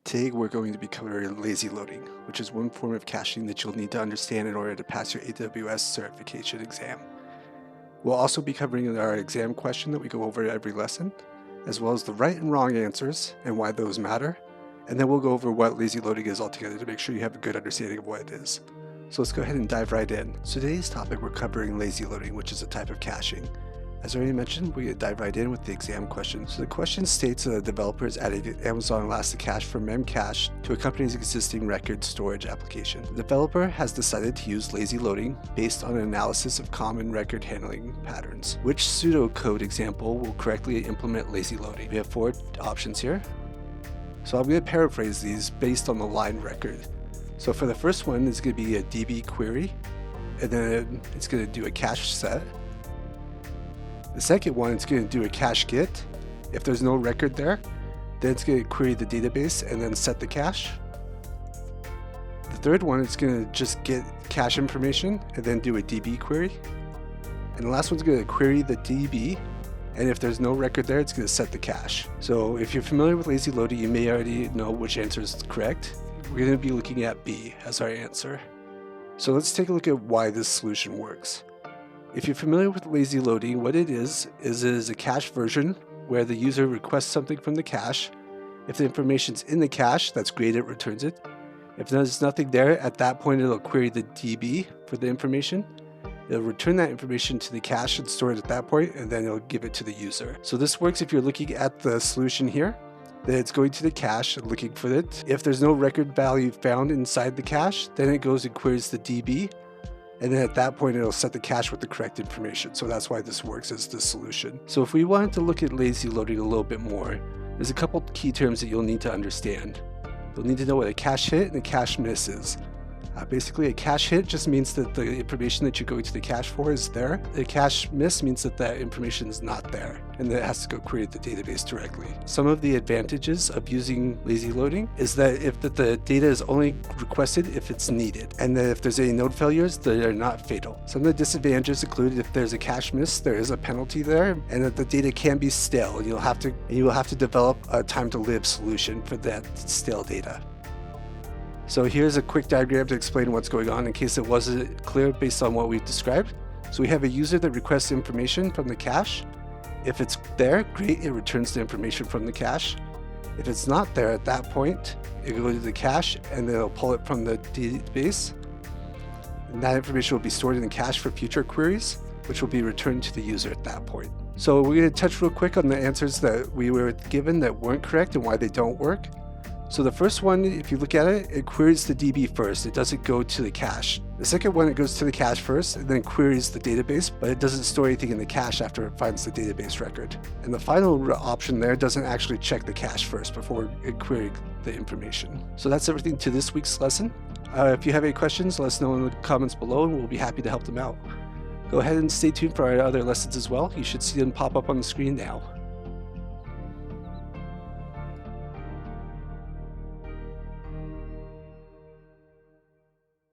Today we're going to be covering lazy loading, which is one form of caching that you'll need to understand in order to pass your AWS certification exam. We'll also be covering our exam question that we go over every lesson, as well as the right and wrong answers and why those matter, and then we'll go over what lazy loading is altogether to make sure you have a good understanding of what it is. So let's go ahead and dive right in. So today's topic, we're covering lazy loading, which is a type of caching. As already mentioned, we're going to dive right in with the exam question. So the question states that a developer has added Amazon Elasticache from Memcache to a company's existing record storage application. The developer has decided to use lazy loading based on an analysis of common record handling patterns. Which pseudocode example will correctly implement lazy loading? We have four options here. So I'm going to paraphrase these based on the line record. So for the first one, it's going to be a DB query, and then it's going to do a cache set. The second one, it's going to do a cache get. If there's no record there, then it's going to query the database and then set the cache. The third one, it's going to just get cache information and then do a DB query. And the last one's going to query the DB, and if there's no record there, it's going to set the cache. So if you're familiar with lazy loading, you may already know which answer is correct. We're going to be looking at B as our answer. So let's take a look at why this solution works. If you're familiar with lazy loading, what it is a cache version where the user requests something from the cache. If the information's in the cache, that's great, it returns it. If there's nothing there, at that point it'll query the DB for the information. It'll return that information to the cache and store it at that point, and then it'll give it to the user. So this works if you're looking at the solution here, that it's going to the cache and looking for it. If there's no record value found inside the cache, then it goes and queries the DB. And then at that point, it'll set the cache with the correct information. So that's why this works as the solution. So if we wanted to look at lazy loading a little bit more, there's a couple key terms that you'll need to understand. You'll need to know what a cache hit and a cache miss is. Basically, a cache hit just means that the information that you're going to the cache for is there. A cache miss means that that information is not there, and that it has to go query the database directly. Some of the advantages of using lazy loading is that the data is only requested if it's needed, and that if there's any node failures, they are not fatal. Some of the disadvantages include if there's a cache miss, there is a penalty there, and that the data can be stale. You will have to develop a time-to-live solution for that stale data. So here's a quick diagram to explain what's going on in case it wasn't clear based on what we've described. So we have a user that requests information from the cache. If it's there, great, it returns the information from the cache. If it's not there at that point, it goes to the cache and then it'll pull it from the database. And that information will be stored in the cache for future queries, which will be returned to the user at that point. So we're going to touch real quick on the answers that we were given that weren't correct and why they don't work. So the first one, if you look at it, it queries the DB first. It doesn't go to the cache. The second one, it goes to the cache first and then queries the database, but it doesn't store anything in the cache after it finds the database record. And the final option there doesn't actually check the cache first before it querying the information. So that's everything to this week's lesson. If you have any questions, let us know in the comments below and we'll be happy to help them out. Go ahead and stay tuned for our other lessons as well. You should see them pop up on the screen now.